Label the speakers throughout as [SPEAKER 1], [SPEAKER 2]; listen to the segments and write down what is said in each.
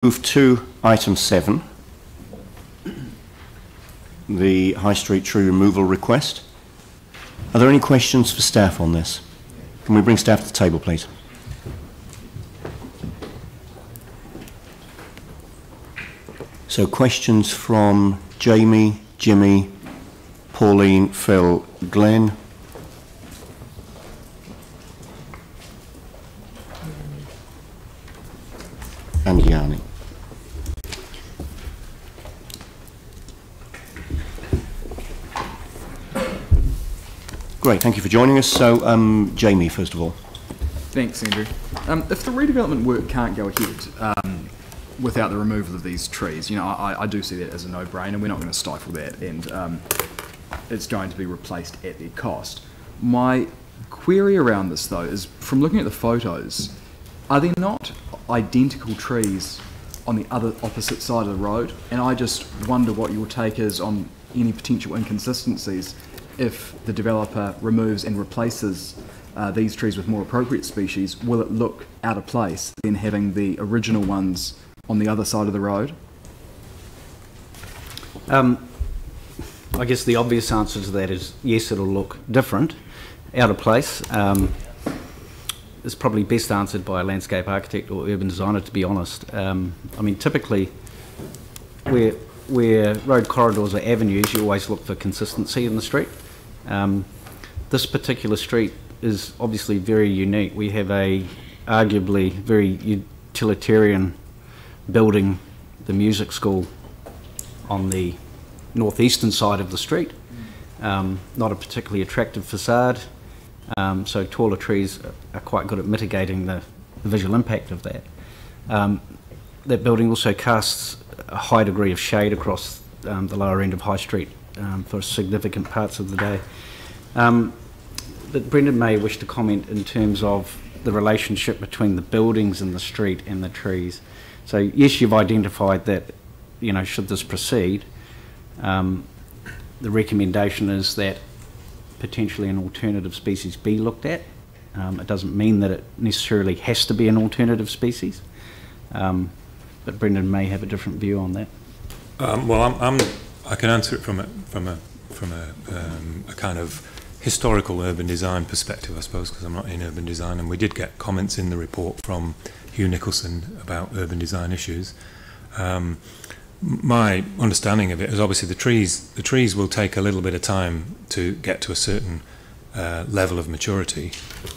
[SPEAKER 1] Move to item 7, the High Street tree removal request. Are there any questions for staff on this? Can we bring staff to the table, please? So questions from Jamie, Jimmy, Pauline, Phil, Glenn. And Yanni. Great, thank you for joining us. So, Jamie, first of all.
[SPEAKER 2] Thanks, Andrew. If the redevelopment work can't go ahead without the removal of these trees, you know, I do see that as a no-brainer. We're not going to stifle that, and it's going to be replaced at their cost. My query around this, though, is from looking at the photos, are there not identical trees on the opposite side of the road? And I just wonder what your take is on any potential inconsistencies if the developer removes and replaces these trees with more appropriate species. Will it look out of place than having the original ones on the other side of the road?
[SPEAKER 3] I guess the obvious answer to that is yes, it'll look different, out of place. It's probably best answered by a landscape architect or urban designer, to be honest. I mean, typically, where road corridors or avenues, you always look for consistency in the street. This particular street is obviously very unique. We have a arguably very utilitarian building, the music school, on the northeastern side of the street. Not a particularly attractive facade. So taller trees are quite good at mitigating the visual impact of that. That building also casts a high degree of shade across the lower end of High Street for significant parts of the day. But Brendan may wish to comment in terms of the relationship between the buildings and the street and the trees. So yes, you've identified that, you know, should this proceed, the recommendation is that potentially an alternative species be looked at. It doesn't mean that it necessarily has to be an alternative species, but Brendan may have a different view on that.
[SPEAKER 4] Well, I can answer it from a kind of historical urban design perspective, I suppose, because I'm not in urban design, and we did get comments in the report from Hugh Nicholson about urban design issues. My understanding of it is obviously the trees will take a little bit of time to get to a certain level of maturity,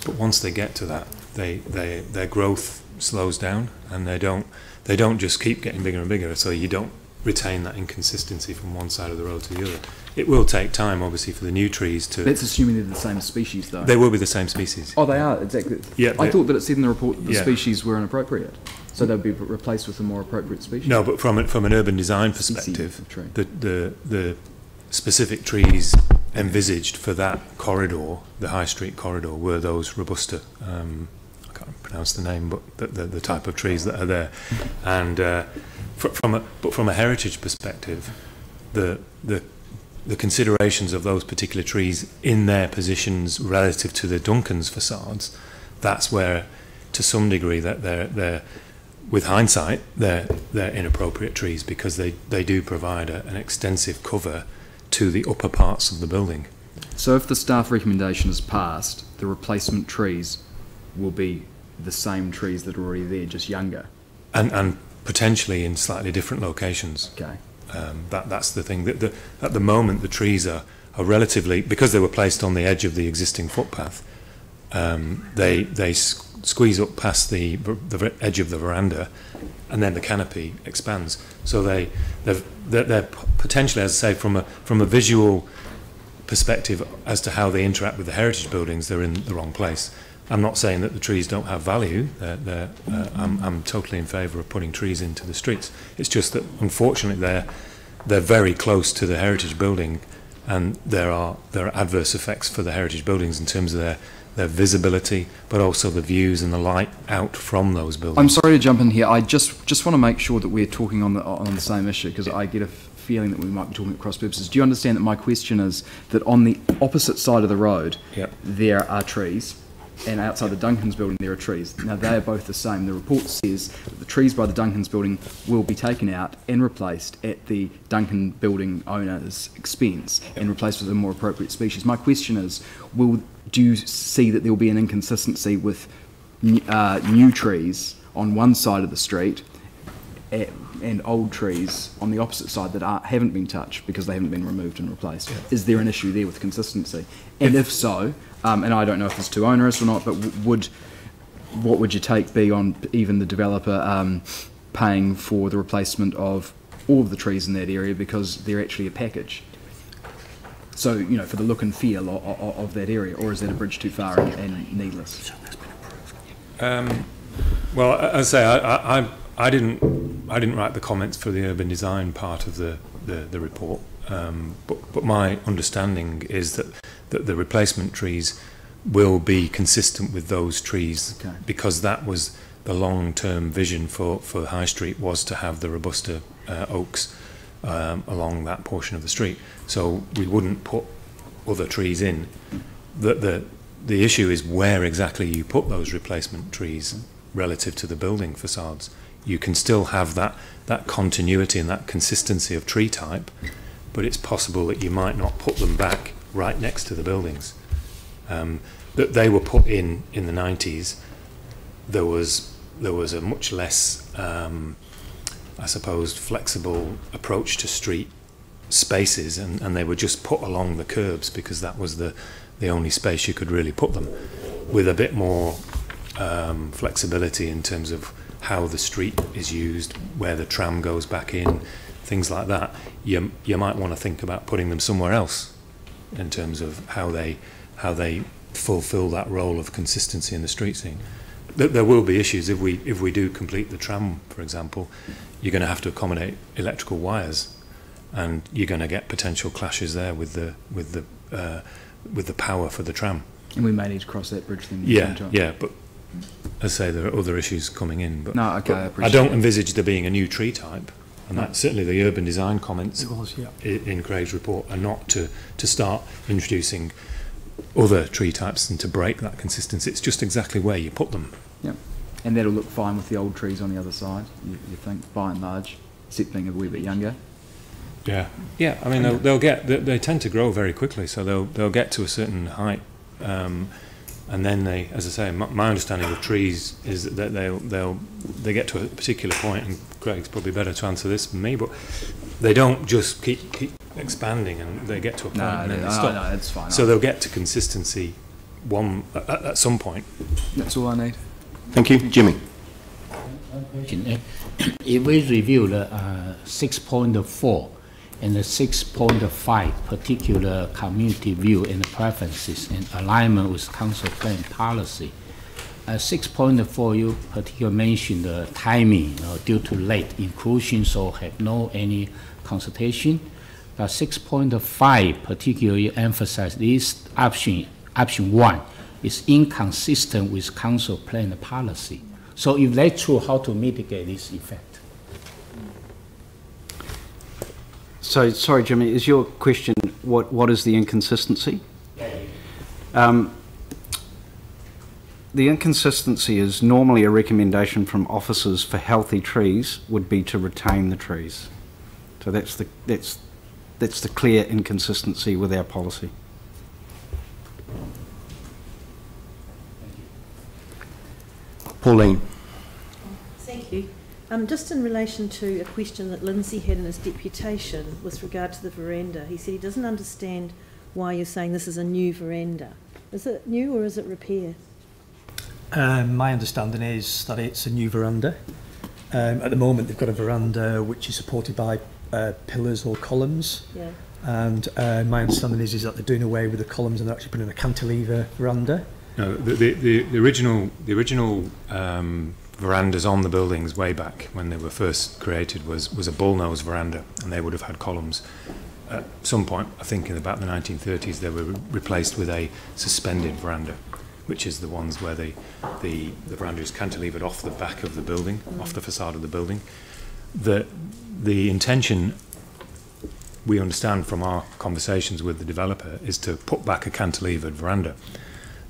[SPEAKER 4] but once they get to that, their growth slows down, and they don't just keep getting bigger and bigger, so you don't retain that inconsistency from one side of the road to the other. It will take time, obviously, for the new trees to...
[SPEAKER 2] That's assuming they're the same species, though.
[SPEAKER 4] They will be the same species.
[SPEAKER 2] Oh, they are, exactly.
[SPEAKER 4] Yeah,
[SPEAKER 2] I thought that it said in the report that the species were inappropriate, so they'll be replaced with a more appropriate species.
[SPEAKER 4] No, but from an urban design perspective, the specific trees envisaged for that corridor, the High Street corridor, were those robusta. I can't pronounce the name, but the type of trees that are there. And from a heritage perspective, the considerations of those particular trees in their positions relative to the Duncan's facades, that's where, to some degree, that they're with hindsight, they're inappropriate trees, because they do provide an extensive cover to the upper parts of the building.
[SPEAKER 2] So if the staff recommendation is passed, the replacement trees will be the same trees that are already there, just younger? And
[SPEAKER 4] potentially in slightly different locations.
[SPEAKER 2] Okay.
[SPEAKER 4] That's the thing. At the moment, the trees are relatively, because they were placed on the edge of the existing footpath, they squeeze up past the edge of the veranda, and then the canopy expands. So they're potentially, as I say, from a visual perspective as to how they interact with the heritage buildings, they're in the wrong place. I'm not saying that the trees don't have value. I'm totally in favour of putting trees into the streets. It's just that, unfortunately, they're very close to the heritage building, and there are adverse effects for the heritage buildings in terms of their visibility, but also the views and the light out from those buildings.
[SPEAKER 2] I'm sorry to jump in here. I just want to make sure that we're talking on the same issue, because I get a feeling that we might be talking at cross purposes. Do you understand that my question is that on the opposite side of the road, there are trees, and outside the Duncan's building there are trees. Now they are both the same. The report says that the trees by the Duncan's building will be taken out and replaced at the Duncan building owner's expense and replaced with a more appropriate species. My question is, do you see that there will be an inconsistency with new trees on one side of the street and old trees on the opposite side that haven't been touched because they haven't been removed and replaced? Yeah. Is there an issue there with consistency? And if so, and I don't know if it's too onerous or not, but what would your take be on even the developer paying for the replacement of all of the trees in that area because they're actually a package? So, you know, for the look and feel of that area, or is that a bridge too far and needless?
[SPEAKER 4] Well, as I say, I didn't write the comments for the urban design part of the report, but my understanding is that the replacement trees will be consistent with those trees, okay, because that was the long-term vision for High Street, was to have the robusta oaks along that portion of the street. So we wouldn't put other trees in. The issue is where exactly you put those replacement trees relative to the building facades. You can still have that continuity and that consistency of tree type, but it's possible that you might not put them back right next to the buildings. That they were put in the 90s. There was a much less, I suppose, flexible approach to street spaces, and they were just put along the curbs because that was the only space you could really put them, with a bit more flexibility in terms of how the street is used, where the tram goes back in, things like that. You might want to think about putting them somewhere else in terms of how they fulfil that role of consistency in the street scene. There will be issues if we do complete the tram, for example. You're going to have to accommodate electrical wires, and you're going to get potential clashes there with the power for the tram. And
[SPEAKER 2] we may need to cross that bridge then.
[SPEAKER 4] Yeah, but as I say, there are other issues coming in. But,
[SPEAKER 2] no, okay,
[SPEAKER 4] but I don't envisage there being a new tree type, and that certainly the urban design comments in Craig's report are not to start introducing other tree types and to break that consistency. It's just exactly where you put them.
[SPEAKER 2] Yeah, and that'll look fine with the old trees on the other side, you think, by and large, except being a wee bit younger.
[SPEAKER 4] Yeah. I mean, they tend to grow very quickly, so they'll get to a certain height, and then they, as I say, my understanding of trees is that they get to a particular point, and Craig's probably better to answer this than me, but they don't just keep expanding, and they get to a point and then they stop.
[SPEAKER 2] No, it's fine.
[SPEAKER 4] So they'll get to consistency at some point.
[SPEAKER 2] That's all I need.
[SPEAKER 1] Thank you, Jimmy.
[SPEAKER 5] If we review the 6.4 and the 6.5 particular community view and preferences and alignment with council plan policy, 6.4 you particularly mentioned the timing due to late inclusion, so have no any consultation. But 6.5 particularly emphasize this option 1 is inconsistent with council plan policy. So if that's true, how to mitigate this effect?
[SPEAKER 3] So, sorry, Jimmy, is your question what is the inconsistency? The inconsistency is normally a recommendation from officers for healthy trees would be to retain the trees. So that's the clear inconsistency with our policy.
[SPEAKER 1] Pauline.
[SPEAKER 6] Thank you. Just in relation to a question that Lindsay had in his deputation with regard to the veranda, he said he doesn't understand why you're saying this is a new veranda. Is it new or is it repair?
[SPEAKER 7] My understanding is that it's a new veranda. At the moment they've got a veranda which is supported by pillars or columns. Yeah. And my understanding is that they're doing away with the columns and they're actually putting a cantilever veranda.
[SPEAKER 4] No, the original verandas on the buildings way back when they were first created was a bullnose veranda, and they would have had columns. At some point, I think in about the 1930s, they were replaced with a suspended veranda, which is the ones where the veranda is cantilevered off the back of the building, off the facade of the building. The intention, we understand from our conversations with the developer, is to put back a cantilevered veranda.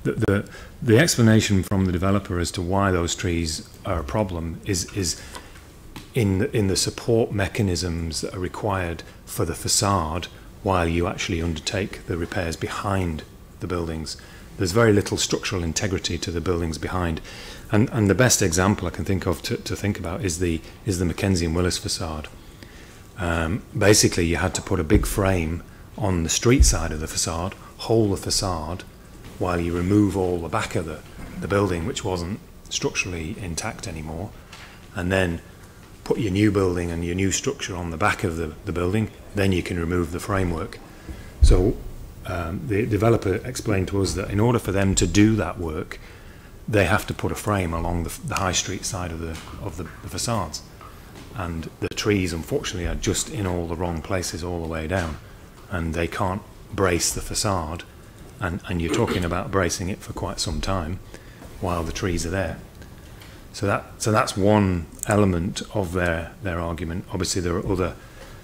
[SPEAKER 4] the explanation from the developer as to why those trees are a problem is in the support mechanisms that are required for the facade while you actually undertake the repairs behind the buildings. There's very little structural integrity to the buildings behind. And the best example I can think of to think about is the Mackenzie and Willis facade. Basically, you had to put a big frame on the street side of the facade, hold the facade, while you remove all the back of the building, which wasn't structurally intact anymore, and then put your new building and your new structure on the back of the building, then you can remove the framework. So the developer explained to us that in order for them to do that work, they have to put a frame along the high street side of the facades. And the trees, unfortunately, are just in all the wrong places all the way down. And they can't brace the facade. And you're talking about bracing it for quite some time while the trees are there. So that's one element of their argument. Obviously, there are other...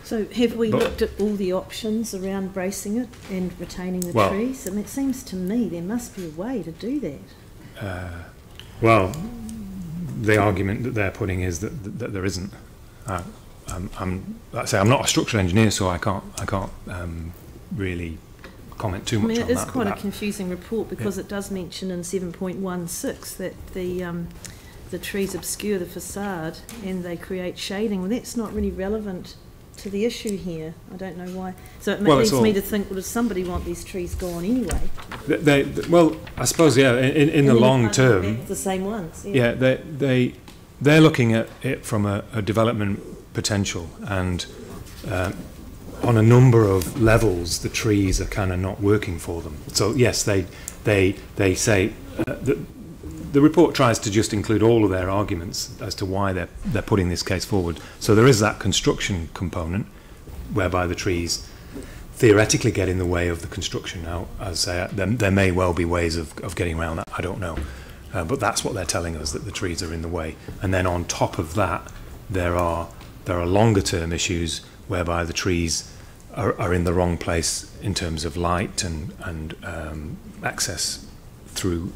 [SPEAKER 6] So have we looked at all the options around bracing it and retaining the trees? I mean, it seems to me there must be a way to do that.
[SPEAKER 4] Well, the argument that they're putting is that there isn't. Like I say, I'm not a structural engineer, so I can't really comment too much on that.
[SPEAKER 6] It is quite a confusing report because it does mention in 7.16 that the trees obscure the facade and they create shading. Well, that's not really relevant to the issue here. I don't know why. So it leads me to think, well, does somebody want these trees gone anyway?
[SPEAKER 4] Well, I suppose, yeah, in the long term...
[SPEAKER 6] The same ones.
[SPEAKER 4] Yeah, they're looking at it from a development potential, and on a number of levels, the trees are kind of not working for them. So, yes, they say... the report tries to just include all of their arguments as to why they're putting this case forward. So there is that construction component whereby the trees theoretically get in the way of the construction. Now, as I say, there may well be ways of getting around that, I don't know. But that's what they're telling us, that the trees are in the way. And then on top of that, there are longer term issues whereby the trees are in the wrong place in terms of light and access through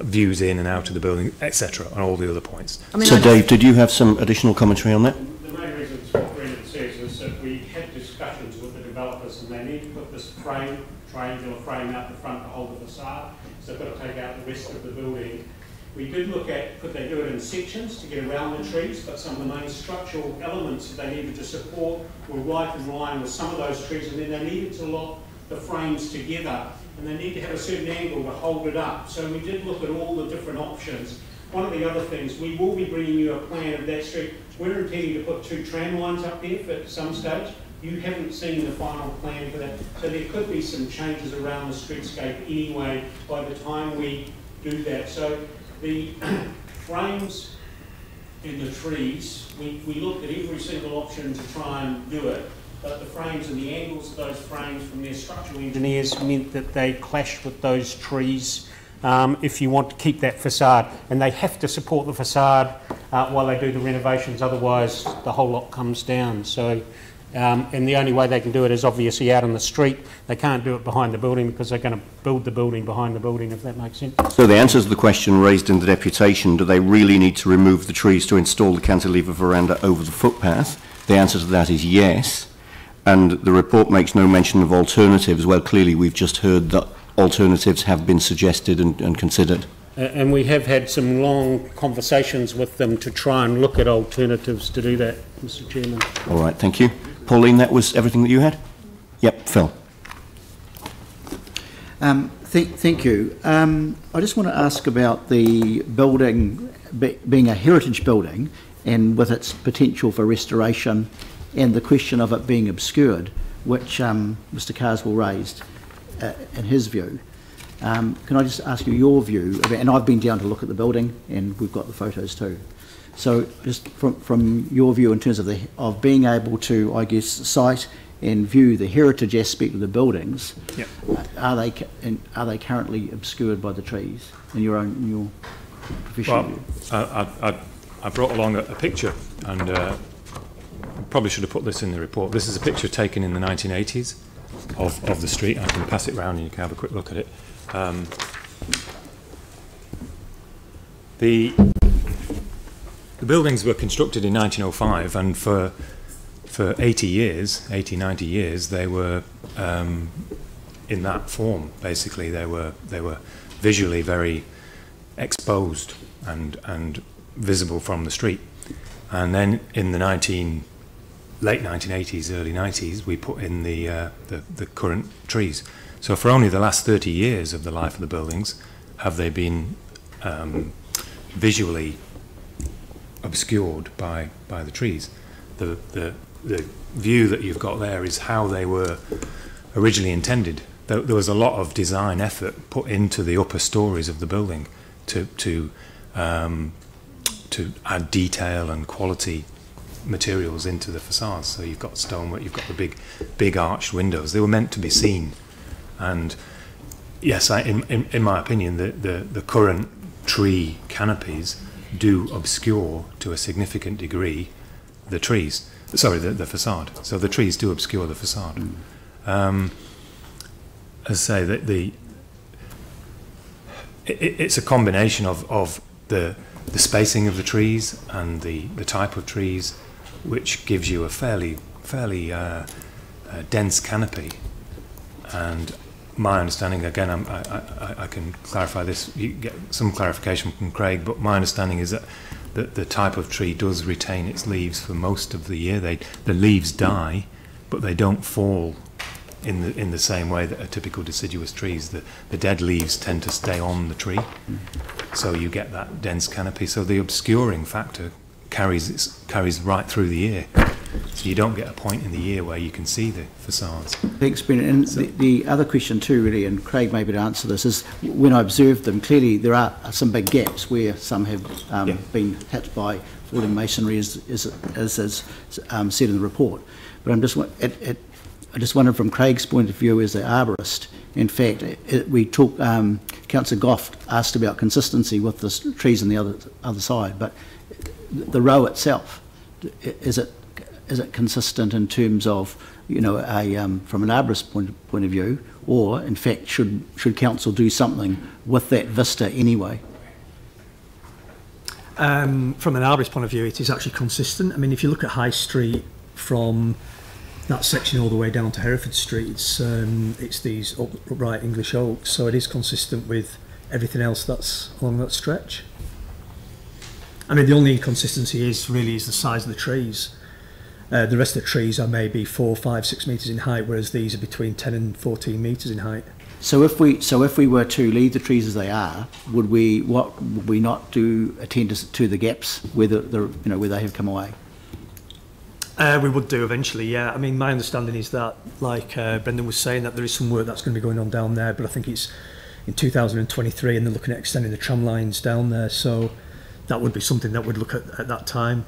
[SPEAKER 4] views in and out of the building, etc., and all the other points.
[SPEAKER 1] So, Dave, did you have some additional commentary on that?
[SPEAKER 8] The main reason what Brendan says is that we had discussions with the developers and they need to put this triangular frame out the front to hold the facade, so they've got to take out the rest of the building. We did look at, could they do it in sections to get around the trees, but some of the main structural elements that they needed to support were right in line with some of those trees, and then they needed to lock the frames together, and they need to have a certain angle to hold it up. So we did look at all the different options. One of the other things, we will be bringing you a plan of that street. We're intending to put 2 tram lines up there at some stage. You haven't seen the final plan for that. So there could be some changes around the streetscape anyway by the time we do that. So the frames and the trees, we looked at every single option to try and do it. But the frames and the angles of those frames from their structural engineers meant that they clashed with those trees if you want to keep that facade. And they have to support the facade while they do the renovations, otherwise the whole lot comes down. So, and the only way they can do it is obviously out on the street. They can't do it behind the building because they're going to build the building behind the building, if that makes sense.
[SPEAKER 1] So the answer to the question raised in the deputation, do they really need to remove the trees to install the cantilever veranda over the footpath? The answer to that is yes. And the report makes no mention of alternatives. Well, clearly we've just heard that alternatives have been suggested and considered.
[SPEAKER 8] And we have had some long conversations with them to try and look at alternatives to do that, Mr. Chairman.
[SPEAKER 1] All right, thank you. Pauline, that was everything that you had? Yep, Phil.
[SPEAKER 9] Thank you. I just want to ask about the building being a heritage building and with its potential for restoration, and the question of it being obscured, which Mr. Carswell raised in his view. Can I just ask you your view, and I've been down to look at the building and we've got the photos too. So just from your view in terms of being able to, I guess, cite and view the heritage aspect of the buildings,
[SPEAKER 4] yep.
[SPEAKER 9] Are they currently obscured by the trees in your professional view?
[SPEAKER 4] I brought along a picture, and probably should have put this in the report. This is a picture taken in the 1980s of the street. I can pass it round and you can have a quick look at it. The buildings were constructed in 1905, and for 80 years, 80, 90 years, they were in that form. Basically, they were visually very exposed and visible from the street. And then in the late 1980s, early 90s, we put in the current trees. So for only the last 30 years of the life of the buildings have they been visually obscured by the trees. The view that you've got there is how they were originally intended. There was a lot of design effort put into the upper stories of the building to add detail and quality materials into the facades. So you've got stonework, you've got the big arched windows. They were meant to be seen, and yes, in my opinion, the current tree canopies do obscure to a significant degree the trees. Sorry, the facade. So the trees do obscure the facade. As I say, it's a combination of the spacing of the trees and the type of trees, which gives you a fairly dense canopy. And my understanding, again, I can clarify this, you get some clarification from Craig, but my understanding is that the type of tree does retain its leaves for most of the year. The leaves die, but they don't fall in the same way that a typical deciduous trees. The dead leaves tend to stay on the tree, so you get that dense canopy. So the obscuring factor carries right through the year. So you don't get a point in the year where you can see the facades.
[SPEAKER 9] Thanks, Brendan. And the other question too, really, and Craig maybe to answer this, is when I observed them, clearly there are some big gaps where some have been hit by falling masonry, as said in the report. But I just wondered from Craig's point of view as the arborist, in fact, Councillor Goff asked about consistency with the trees on the other side, but the row itself, is it consistent in terms of, from an arborist point of view, or in fact should council do something with that vista anyway?
[SPEAKER 7] From an arborist point of view, it is actually consistent. I mean, if you look at High Street from that section all the way down to Hereford Street, it's these upright English oaks, so it is consistent with everything else that's along that stretch. I mean, the only inconsistency is the size of the trees. The rest of the trees are maybe 4, 5, 6 metres in height, whereas these are between 10 and 14 metres in height.
[SPEAKER 9] So if we were to leave the trees as they are, would we not attend to the gaps where where they have come away?
[SPEAKER 7] We would do eventually, yeah. I mean, my understanding is that, like Brendan was saying, that there is some work that's going to be going on down there, but I think it's in 2023, and they're looking at extending the tram lines down there, so that would be something that we'd look at that time.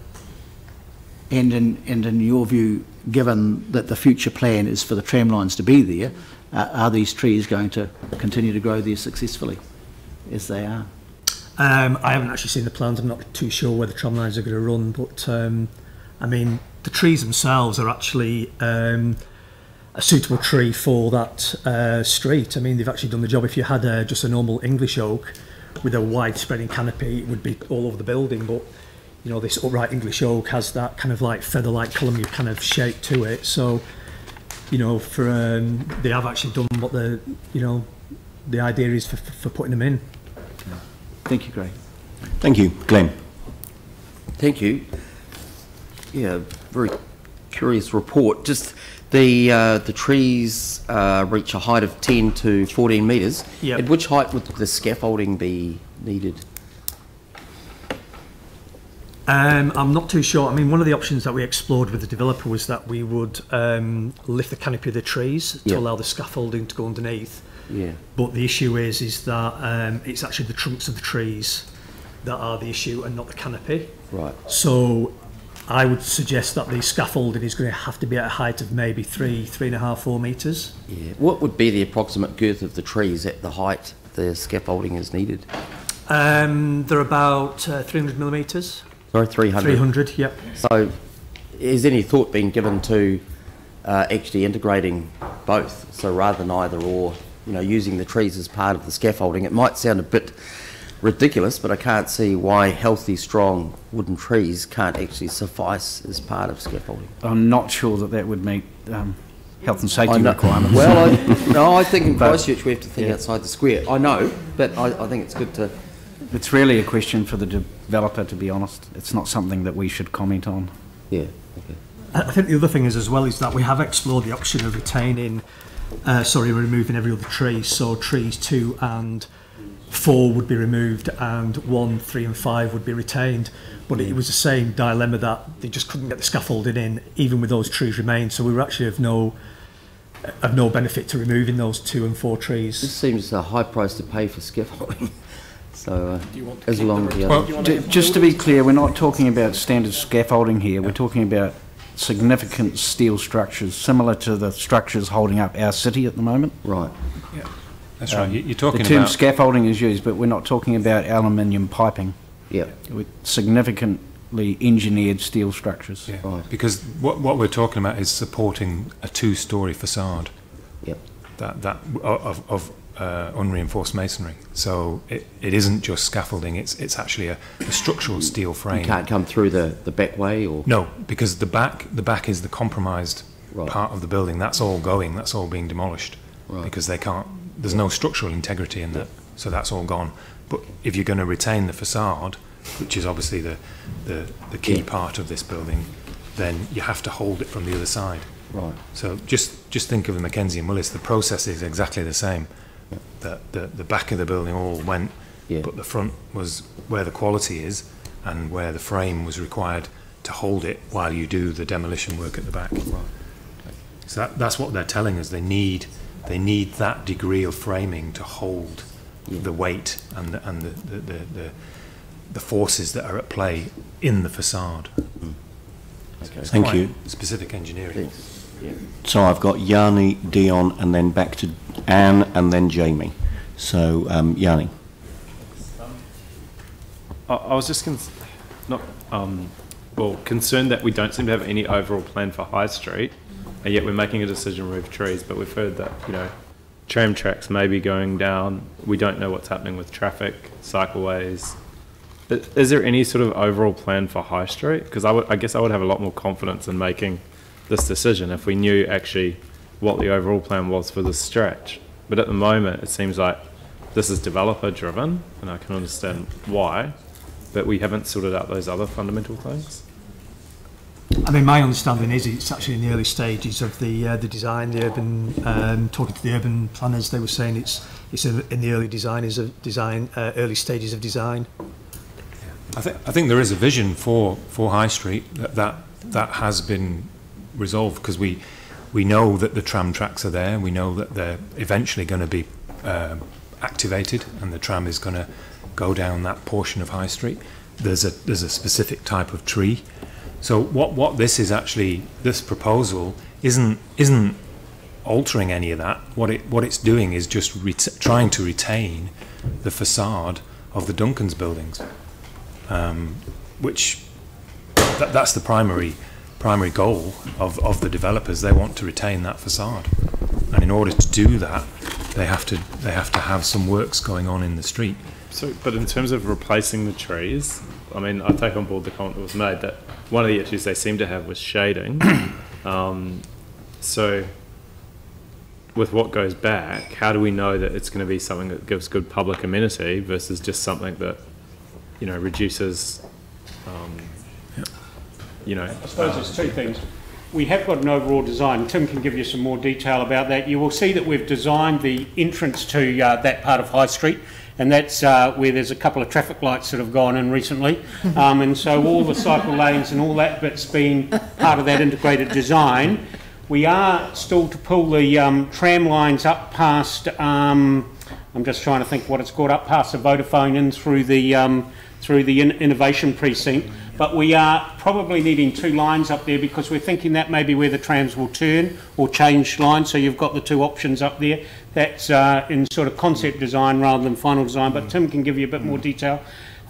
[SPEAKER 9] And in your view, given that the future plan is for the tram lines to be there, are these trees going to continue to grow there successfully as they are?
[SPEAKER 7] I haven't actually seen the plans. I'm not too sure where the tram lines are going to run, but I mean, the trees themselves are actually a suitable tree for that street. I mean, they've actually done the job. If you had just a normal English oak with a wide spreading canopy, it would be all over the building, but this upright English oak has that kind of like feather-like column kind of shape to it. So, they have actually done what the idea is for putting them in.
[SPEAKER 9] Thank you, Greg.
[SPEAKER 1] Thank you, Glenn.
[SPEAKER 10] Thank you. Yeah, very curious report. Just the trees reach a height of 10 to 14 metres.
[SPEAKER 7] Yep.
[SPEAKER 10] At which height would the scaffolding be needed?
[SPEAKER 7] I'm not too sure. I mean, one of the options that we explored with the developer was that we would lift the canopy of the trees to allow the scaffolding to go underneath.
[SPEAKER 10] Yeah.
[SPEAKER 7] But the issue is that it's actually the trunks of the trees that are the issue and not the canopy.
[SPEAKER 10] Right.
[SPEAKER 7] So I would suggest that the scaffolding is going to have to be at a height of maybe 3.5, 4 metres.
[SPEAKER 10] Yeah. What would be the approximate girth of the trees at the height the scaffolding is needed?
[SPEAKER 7] They're about 300 millimetres.
[SPEAKER 10] Sorry, 300?
[SPEAKER 7] 300, yep.
[SPEAKER 10] So is any thought being given to actually integrating both? So rather than either or, you know, using the trees as part of the scaffolding. It might sound a bit ridiculous, but I can't see why healthy, strong wooden trees can't actually suffice as part of scaffolding.
[SPEAKER 3] I'm not sure that that would meet health and safety requirements.
[SPEAKER 10] Well, I think in Christchurch we have to think outside the square. I know, but I think it's good to...
[SPEAKER 3] It's really a question for the developer, to be honest. It's not something that we should comment on.
[SPEAKER 10] Yeah, okay.
[SPEAKER 7] I think the other thing is as well is that we have explored the option of removing every other tree. So trees 2 and 4 would be removed and 1, 3 and 5 would be retained. But it was the same dilemma that they just couldn't get the scaffolding in even with those trees remained. So we were actually of no benefit to removing those 2 and 4 trees.
[SPEAKER 10] This seems a high price to pay for scaffolding. So
[SPEAKER 3] just to be clear, we're not talking about standard scaffolding here. We're talking about significant steel structures similar to the structures holding up our city at the moment.
[SPEAKER 10] Right.
[SPEAKER 4] Yeah, that's right. You're talking
[SPEAKER 3] the term
[SPEAKER 4] about
[SPEAKER 3] scaffolding is used, but we're not talking about aluminium piping.
[SPEAKER 10] Yeah.
[SPEAKER 3] With significantly engineered steel structures.
[SPEAKER 4] Yeah. Right. Because what we're talking about is supporting a 2-storey facade.
[SPEAKER 10] Yep.
[SPEAKER 4] That of unreinforced masonry. So it isn't just scaffolding. It's actually a structural steel frame.
[SPEAKER 10] You can't come through the back way, or
[SPEAKER 4] no, because the back is the compromised part of the building. That's all going. That's all being demolished because they can't. There's no structural integrity in that, so that's all gone. But if you're going to retain the facade, which is obviously the key part of this building, then you have to hold it from the other side.
[SPEAKER 10] Right.
[SPEAKER 4] So just think of the Mackenzie and Willis. The process is exactly the same. The back of the building all went, but the front was where the quality is and where the frame was required to hold it while you do the demolition work at the back. Right. So that's what they're telling us. They need that degree of framing to hold the weight and the forces that are at play in the facade.
[SPEAKER 1] Okay. Thank you.
[SPEAKER 4] Specific engineering.
[SPEAKER 10] Yeah.
[SPEAKER 1] So I've got Yanni, Dion, and then back to Anne, and then Jamie. So Yanni.
[SPEAKER 11] I was just concerned that we don't seem to have any overall plan for High Street, and yet we're making a decision to remove trees. But we've heard that tram tracks may be going down. We don't know what's happening with traffic, cycleways. But is there any sort of overall plan for High Street? Because I guess I would have a lot more confidence in making this decision if we knew actually what the overall plan was for this stretch. But at the moment, it seems like this is developer driven, and I can understand why, but we haven't sorted out those other fundamental things.
[SPEAKER 7] I mean, my understanding is it's actually in the early stages of the design. The urban talking to the urban planners, they were saying it's in the early early stages of design.
[SPEAKER 4] I think there is a vision for High Street that has been resolved, because we know that the tram tracks are there. We know that they're eventually going to be activated, and the tram is going to go down that portion of High Street. There's a specific type of tree. So what this is actually, this proposal isn't altering any of that. What it's doing is just trying to retain the facade of the Duncan's buildings, which that's the primary goal of the developers. They want to retain that facade, and in order to do that, they have to have some works going on in the street.
[SPEAKER 11] So, but in terms of replacing the trees, I mean, I take on board the comment that was made that one of the issues they seem to have was shading. So, with what goes back, how do we know that it's going to be something that gives good public amenity versus just something that, reduces,
[SPEAKER 8] I suppose there's two things. We have got an overall design. Tim can give you some more detail about that. You will see that we've designed the entrance to that part of High Street, and that's where there's a couple of traffic lights that have gone in recently. And so all the cycle lanes and all that bit's been part of that integrated design. We are still to pull the tram lines up past, I'm just trying to think what it's called, up past the Vodafone in through the innovation precinct. But we are probably needing 2 lines up there, because we're thinking that may be where the trams will turn or change lines. So you've got the 2 options up there. That's in sort of concept design rather than final design, but Tim can give you a bit more detail.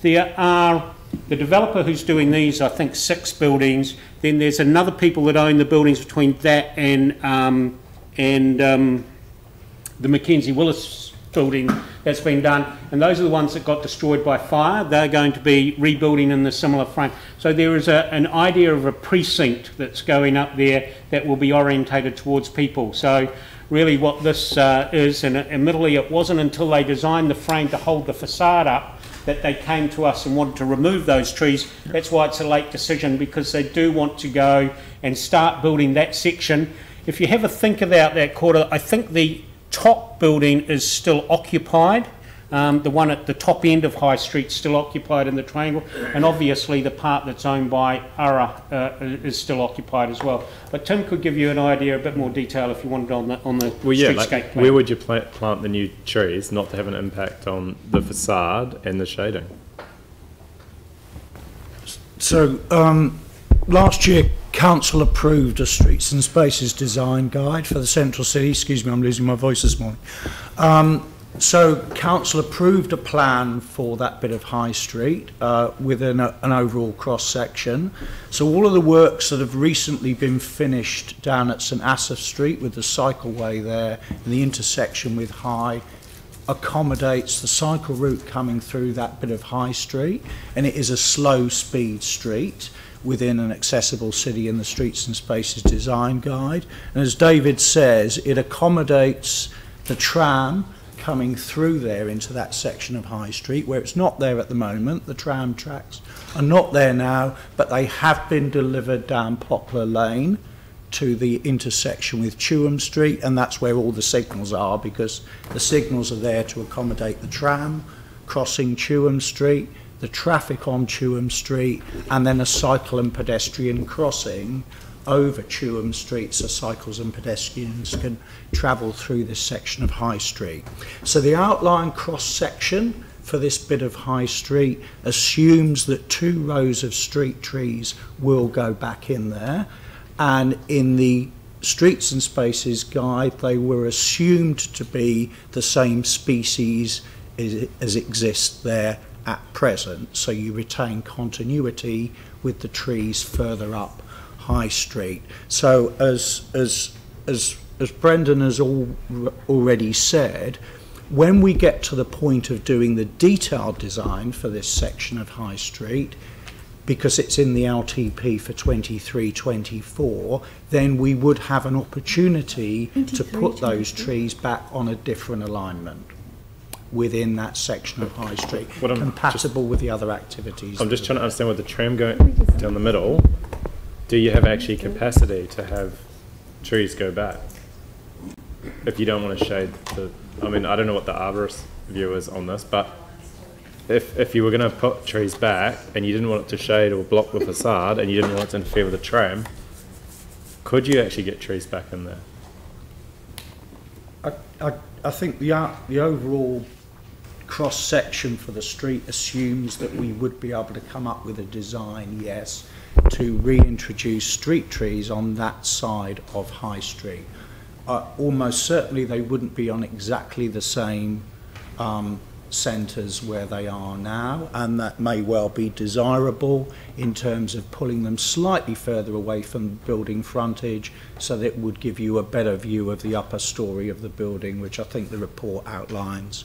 [SPEAKER 8] There are the developer who's doing these, I think 6 buildings. Then there's another people that own the buildings between that and
[SPEAKER 12] the Mackenzie Willis building that's been done, and those are the ones that got destroyed by fire. They're going to be rebuilding in the similar frame. So there is an idea of a precinct that's going up there that will be orientated towards people. So really what this is, and admittedly it wasn't until they designed the frame to hold the facade up that they came to us and wanted to remove those trees. That's why it's a late decision, because they do want to go and start building that section. If you have a think about that quarter, I think the top building is still occupied. The one at the top end of High Street is still occupied in the triangle, and obviously the part that's owned by Ara is still occupied as well. But Tim could give you an idea, a bit more detail if you wanted on the streetscape plan.
[SPEAKER 11] Where would you plant the new trees not to have an impact on the facade and the shading?
[SPEAKER 13] So last year council approved a streets and spaces design guide for the central city. Excuse me, I'm losing my voice this morning. So council approved a plan for that bit of High Street within an overall cross section. So all of the works that have recently been finished down at St Asaph Street with the cycleway there and the intersection with High accommodates the cycle route coming through that bit of High Street, and it is a slow speed street within an accessible city in the Streets and Spaces design guide. And as David says, it accommodates the tram coming through there into that section of High Street where it's not there at the moment. The tram tracks are not there now, but they have been delivered down Poplar Lane to the intersection with Chewham Street, and that's where all the signals are, because the signals are there to accommodate the tram crossing Chewham Street, the traffic on Chewham Street, and then a cycle and pedestrian crossing over Chewham Street so cycles and pedestrians can travel through this section of High Street. So the outline cross section for this bit of High Street assumes that 2 rows of street trees will go back in there, and in the Streets and Spaces guide they were assumed to be the same species as exists there at present, so you retain continuity with the trees further up High Street. So as Brendan has already said, when we get to the point of doing the detailed design for this section of High Street, because it's in the LTP for 23-24, then we would have an opportunity to put those trees back on a different alignment within that section of High Street, compatible with the other activities.
[SPEAKER 11] I'm just trying to understand, with the tram going down the middle, do you have actually capacity to have trees go back? If you don't want to shade the, I mean, I don't know what the arborist view is on this, but if you were going to put trees back and you didn't want it to shade or block the facade and you didn't want it to interfere with the tram, could you actually get trees back in there?
[SPEAKER 13] I think the overall cross section for the street assumes that we would be able to come up with a design, yes, to reintroduce street trees on that side of High Street. Almost certainly they wouldn't be on exactly the same centres where they are now, and that may well be desirable in terms of pulling them slightly further away from building frontage, so that it would give you a better view of the upper story of the building, which I think the report outlines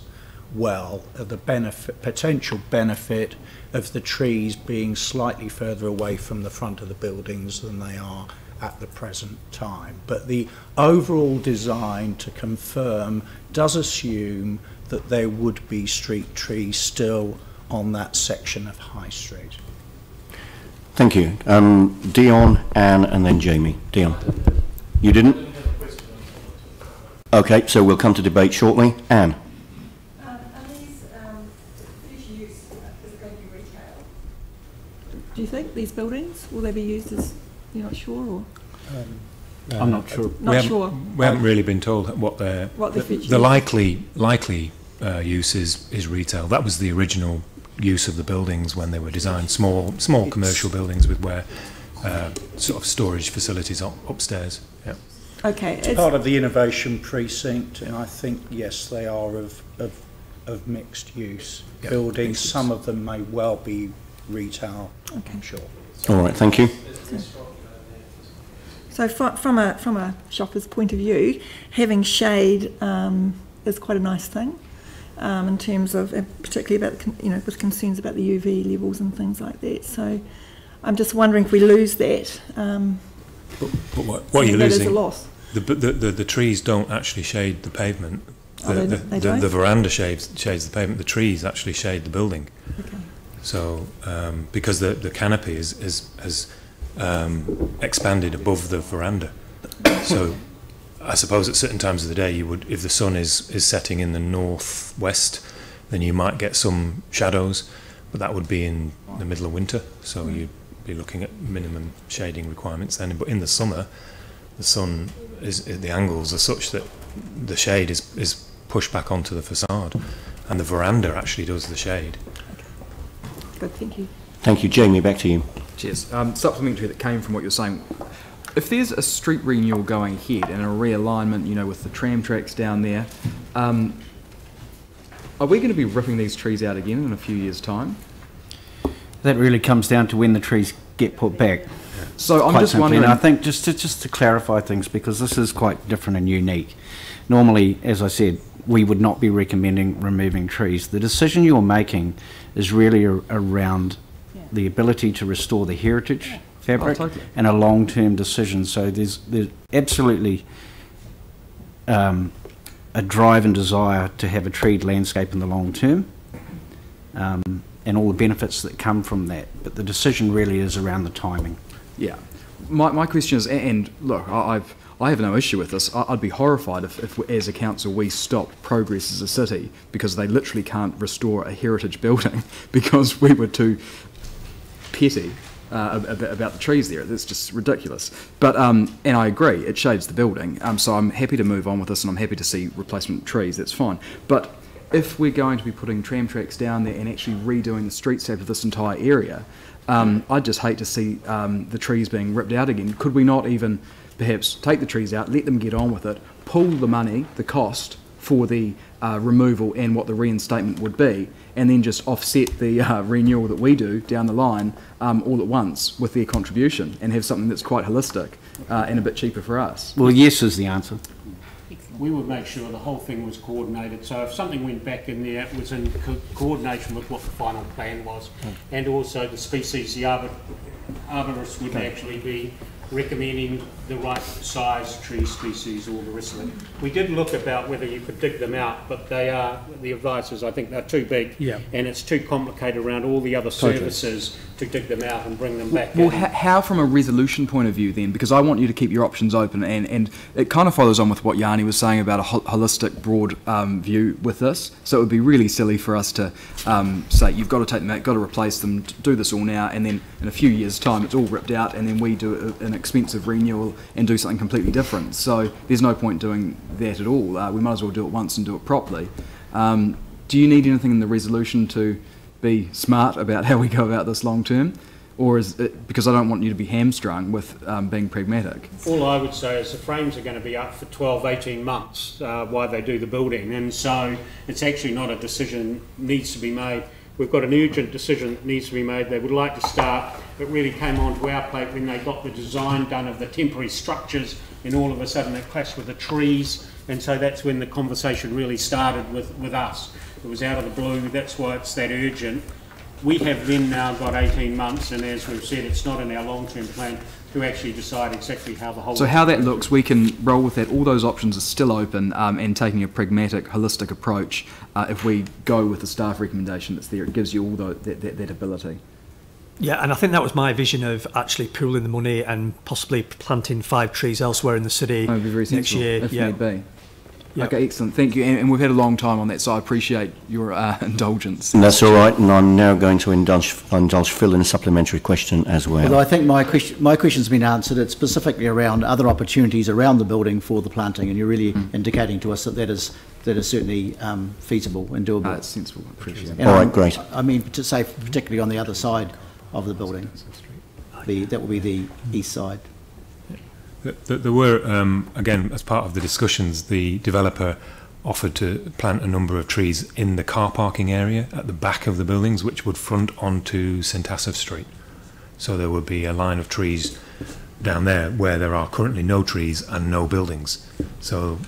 [SPEAKER 13] well, the potential benefit of the trees being slightly further away from the front of the buildings than they are at the present time. But the overall design, to confirm, does assume that there would be street trees still on that section of High Street.
[SPEAKER 1] Thank you. Dion, Anne, and then Jamie. Dion. You didn't? Okay, so we'll come to debate shortly. Anne.
[SPEAKER 14] Are these future use is going to be retail? Do you think these buildings, will they be used as, you're not sure, or?
[SPEAKER 12] I'm not sure.
[SPEAKER 4] We haven't really been told what the likely use is retail. That was the original use of the buildings when they were designed, small commercial buildings with where sort of storage facilities upstairs. Yeah.
[SPEAKER 14] Okay.
[SPEAKER 13] It's part of the innovation precinct, and I think yes, they are of mixed use buildings. Some of them may well be retail.
[SPEAKER 14] Okay.
[SPEAKER 13] I'm sure.
[SPEAKER 1] All right. Thank you.
[SPEAKER 14] So from a shopper's point of view, having shade is quite a nice thing in terms of, particularly about with concerns about the UV levels and things like that. So I'm just wondering if we lose that.
[SPEAKER 4] But what are you losing?
[SPEAKER 14] That is a loss.
[SPEAKER 4] The trees don't actually shade the pavement.
[SPEAKER 14] They don't?
[SPEAKER 4] The veranda shades the pavement. The trees actually shade the building.
[SPEAKER 14] Okay.
[SPEAKER 4] So because the canopy has expanded above the veranda, so I suppose at certain times of the day you would, if the sun is setting in the northwest, then you might get some shadows, but that would be in the middle of winter. So you'd be looking at minimum shading requirements then. But in the summer, the sun the angles are such that the shade is pushed back onto the facade, and the veranda actually does the shade.
[SPEAKER 14] Good, thank you.
[SPEAKER 1] Thank you. Jamie, back to you.
[SPEAKER 2] Cheers. Supplementary that came from what you're saying. If there's a street renewal going ahead and a realignment, with the tram tracks down there, are we going to be ripping these trees out again in a few years' time?
[SPEAKER 3] That really comes down to when the trees get put back.
[SPEAKER 2] So I'm just wondering.
[SPEAKER 3] And I think just to clarify things, because this is quite different and unique. Normally, as I said, we would not be recommending removing trees. The decision you're making is really around the ability to restore the heritage fabric and a long-term decision. So there's absolutely a drive and desire to have a treed landscape in the long term, and all the benefits that come from that. But the decision really is around the timing.
[SPEAKER 2] Yeah. My question is, and look, I have no issue with this. I'd be horrified if as a council, we stopped progress as a city because they literally can't restore a heritage building because we were too petty about the trees there. That's just ridiculous. But and I agree, it shades the building. So I'm happy to move on with this, and I'm happy to see replacement trees. That's fine. But if we're going to be putting tram tracks down there and actually redoing the streetscape of this entire area, I'd just hate to see the trees being ripped out again. Could we not even perhaps take the trees out, let them get on with it, pool the money, the cost for the removal and what the reinstatement would be, and then just offset the renewal that we do down the line all at once with their contribution, and have something that's quite holistic and a bit cheaper for us?
[SPEAKER 3] Well, yes is the answer.
[SPEAKER 12] We would make sure the whole thing was coordinated, so if something went back in there, it was in coordination with what the final plan was, and also the species, the arborists would actually be recommending the right size tree species, all the rest of it. We did look about whether you could dig them out, but the advice is I think they're too big, and it's too complicated around all the other services to dig them out and bring them back.
[SPEAKER 2] Well, how from a resolution point of view then? Because I want you to keep your options open, and it kind of follows on with what Yanni was saying about a holistic, broad view with this. So it would be really silly for us to say, you've got to take them out, got to replace them, do this all now, and then in a few years' time it's all ripped out, and then we do an expensive renewal and do something completely different. So there's no point doing that at all. We might as well do it once and do it properly. Do you need anything in the resolution to be smart about how we go about this long term? Or is it, because I don't want you to be hamstrung with being pragmatic?
[SPEAKER 12] All I would say is the frames are going to be up for 12, 18 months while they do the building, and so it's actually not a decision needs to be made. We've got an urgent decision that needs to be made. They would like to start. It really came onto our plate when they got the design done of the temporary structures, and all of a sudden it clashed with the trees, and so that's when the conversation really started with us. It was out of the blue. That's why it's that urgent. We have then now got 18 months, and as we've said, it's not in our long-term plan to actually decide exactly how the whole...
[SPEAKER 2] So how that looks, we can roll with that. All those options are still open, and taking a pragmatic, holistic approach, if we go with the staff recommendation that's there, it gives you all that ability.
[SPEAKER 7] Yeah, and I think that was my vision of actually pooling the money and possibly planting 5 trees elsewhere in the city next year.
[SPEAKER 2] If need be. Yep. Okay, excellent. Thank you. And we've had a long time on that, so I appreciate your indulgence.
[SPEAKER 1] And that's all right. And I'm now going to indulge Phil in a supplementary question as well.
[SPEAKER 9] Although I think my question's been answered. It's specifically around other opportunities around the building for the planting, and you're really indicating to us that is certainly feasible and doable.
[SPEAKER 2] It's sensible. I appreciate it.
[SPEAKER 1] All right, great.
[SPEAKER 9] I mean, to say particularly on the other side of the building, that will be the east side.
[SPEAKER 4] There were, again, as part of the discussions, the developer offered to plant a number of trees in the car parking area at the back of the buildings, which would front onto St Asaph Street. So there would be a line of trees down there where there are currently no trees and no buildings. So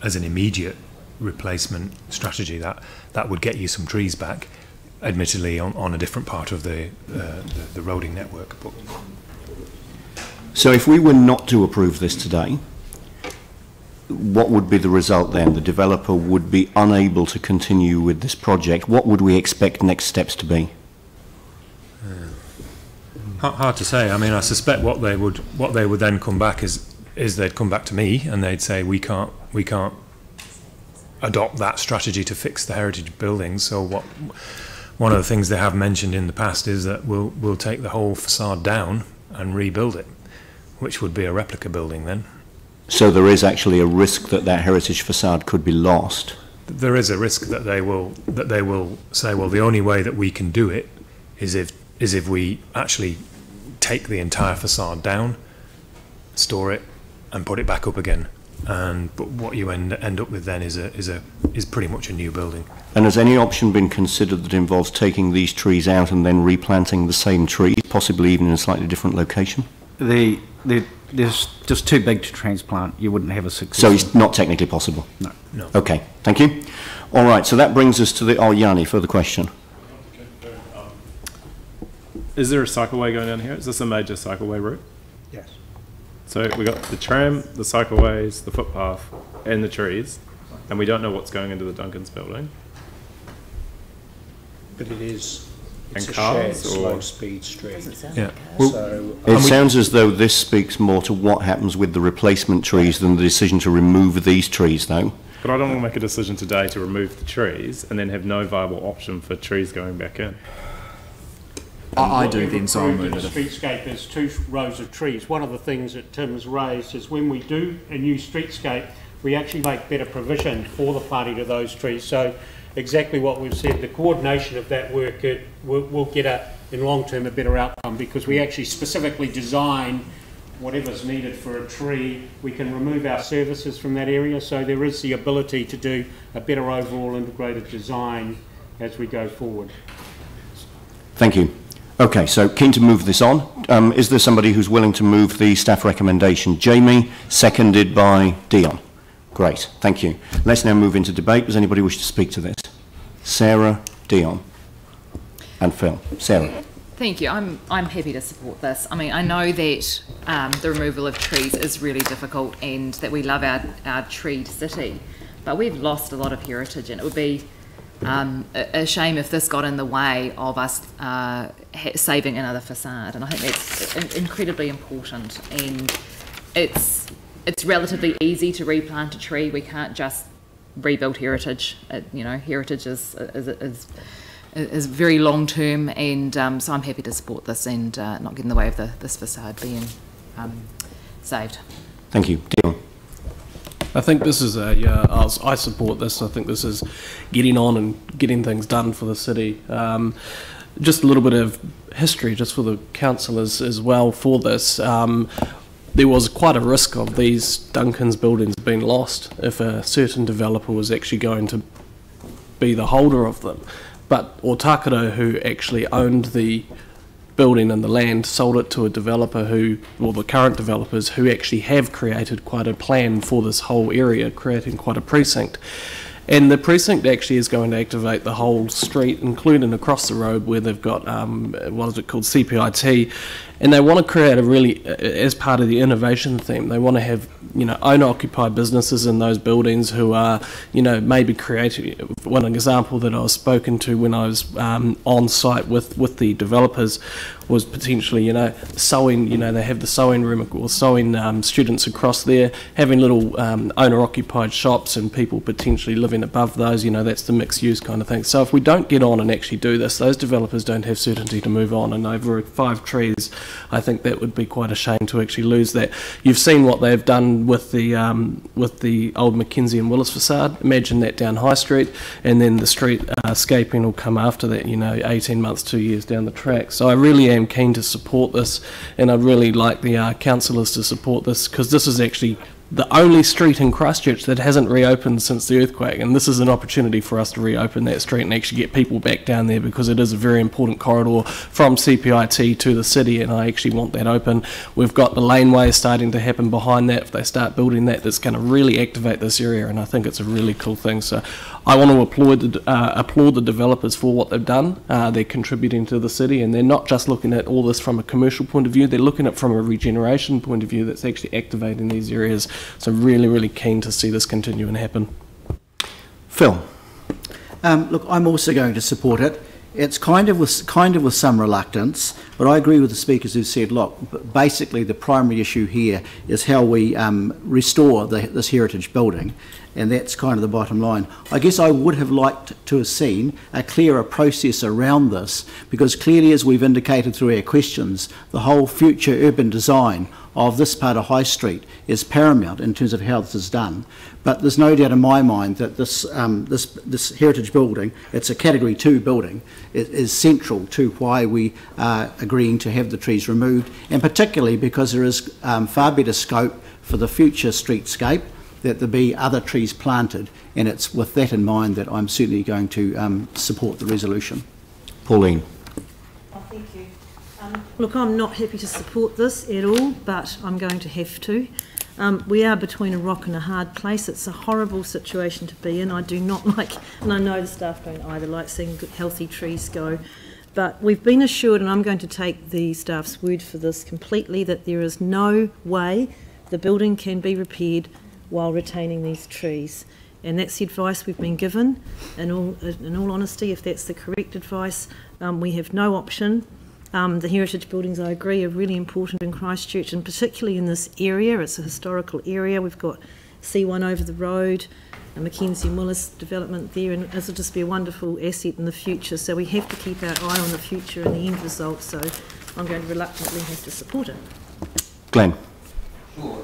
[SPEAKER 4] as an immediate replacement strategy, that would get you some trees back, admittedly on a different part of the roading network. But
[SPEAKER 1] so if we were not to approve this today, what would be the result then? The developer would be unable to continue with this project. What would we expect next steps to be?
[SPEAKER 4] Hard to say. I mean, I suspect what they would then come back is they'd come back to me and they'd say we can't adopt that strategy to fix the heritage buildings. So one of the things they have mentioned in the past is that we'll take the whole facade down and rebuild it, which would be a replica building then. So there is actually a risk that that heritage facade could be lost? There is a risk that they will say, well, the only way that we can do it is if we actually take the entire facade down, store it, and put it back up again. But what you end up with then is pretty much a new building. And has any option been considered that involves taking these trees out and then replanting the same trees, possibly even in a slightly different location?
[SPEAKER 3] They're just too big to transplant. You wouldn't have a success.
[SPEAKER 1] So it's not technically possible?
[SPEAKER 3] No.
[SPEAKER 1] Okay, thank you. All right, so that brings us to the... Oh, Yanni, further question.
[SPEAKER 11] Is there a cycleway going down here? Is this a major cycleway route?
[SPEAKER 13] Yes.
[SPEAKER 11] So we got the tram, the cycleways, the footpath, and the trees, and we don't know what's going into the Duncan's building.
[SPEAKER 13] But it's
[SPEAKER 11] And
[SPEAKER 13] a
[SPEAKER 11] cars
[SPEAKER 13] shared
[SPEAKER 11] or
[SPEAKER 13] slow-speed street.
[SPEAKER 1] Yeah. Well,
[SPEAKER 13] So,
[SPEAKER 1] it sounds as though this speaks more to what happens with the replacement trees than the decision to remove these trees, though.
[SPEAKER 11] But I don't want to make a decision today to remove the trees and then have no viable option for trees going back in.
[SPEAKER 2] I do then, so I'll move
[SPEAKER 12] the
[SPEAKER 2] it.
[SPEAKER 12] streetscape is 2 rows of trees. One of the things that Tim has raised is when we do a new streetscape, we actually make better provision for the party to those trees. So exactly what we've said, the coordination of that work will get in long term a better outcome, because we actually specifically design whatever's needed for a tree. We can remove our services from that area, so there is the ability to do a better overall integrated design as we go forward.
[SPEAKER 1] Thank you. Okay, so keen to move this on. Is there somebody who's willing to move the staff recommendation? Jamie, seconded by Dion. Great, thank you. Let's now move into debate. Does anybody wish to speak to this? Sarah, Dion, and Phil. Sarah.
[SPEAKER 15] Thank you. I'm happy to support this. I mean, I know that the removal of trees is really difficult and that we love our treed city, but we've lost a lot of heritage, and it would be a shame if this got in the way of us saving another facade. And I think that's incredibly important, and it's relatively easy to replant a tree. We can't just rebuild heritage. Heritage is very long term, and so I'm happy to support this and not get in the way of this facade being saved.
[SPEAKER 1] Thank you. Dion.
[SPEAKER 16] I think this is I support this. I think this is getting on and getting things done for the city. Just a little bit of history, just for the councillors as well for this. There was quite a risk of these Duncan's buildings being lost if a certain developer was actually going to be the holder of them. But Otakaro, who actually owned the building and the land, sold it to a developer the current developers, who actually have created quite a plan for this whole area, creating quite a precinct. And the precinct actually is going to activate the whole street, including across the road where they've got, CPIT, and they want to create as part of the innovation theme, they want to have, owner-occupied businesses in those buildings who are, maybe creative. One example that I was spoken to when I was on site with the developers was potentially, sewing, they have the sewing room or sewing students across there, having little owner-occupied shops and people potentially living above those, that's the mixed use kind of thing. So if we don't get on and actually do this, those developers don't have certainty to move on, and over 5 trees, I think that would be quite a shame to actually lose that. You've seen what they've done with the old Mackenzie and Willis facade. Imagine that down High Street, and then the street scaping will come after that, 18 months, 2 years down the track. So I really am keen to support this, and I'd really like the councillors to support this, because this is actually the only street in Christchurch that hasn't reopened since the earthquake, and this is an opportunity for us to reopen that street and actually get people back down there, because it is a very important corridor from CPIT to the city, and I actually want that open. We've got the laneway starting to happen behind that. If they start building that, that's going to really activate this area, and I think it's a really cool thing. So I want to applaud the developers for what they've done. They're contributing to the city, and they're not just looking at all this from a commercial point of view, they're looking at it from a regeneration point of view that's actually activating these areas. So really, really keen to see this continue and happen.
[SPEAKER 1] Phil.
[SPEAKER 9] Look, I'm also going to support it. It's kind of with some reluctance, but I agree with the speakers who said, look, basically the primary issue here is how we restore this heritage building, and that's kind of the bottom line. I guess I would have liked to have seen a clearer process around this, because clearly, as we've indicated through our questions, the whole future urban design of this part of High Street is paramount in terms of how this is done. But there's no doubt in my mind that this heritage building, it's a Category 2 building, is central to why we are agreeing to have the trees removed, and particularly because there is far better scope for the future streetscape that there be other trees planted, and it's with that in mind that I'm certainly going to support the resolution.
[SPEAKER 1] Pauline.
[SPEAKER 6] Thank you. Look, I'm not happy to support this at all, but I'm going to have to. We are between a rock and a hard place. It's a horrible situation to be in. I do not like, and I know the staff don't either, like seeing good, healthy trees go. But we've been assured, and I'm going to take the staff's word for this completely, that there is no way the building can be repaired while retaining these trees. And that's the advice we've been given. In all honesty, if that's the correct advice, we have no option. The heritage buildings, I agree, are really important in Christchurch, and particularly in this area. It's a historical area. We've got C1 over the road, a Mackenzie Willis development there, and this will just be a wonderful asset in the future. So we have to keep our eye on the future and the end result. So I'm going to reluctantly have to support it.
[SPEAKER 1] Glenn.
[SPEAKER 10] Sure.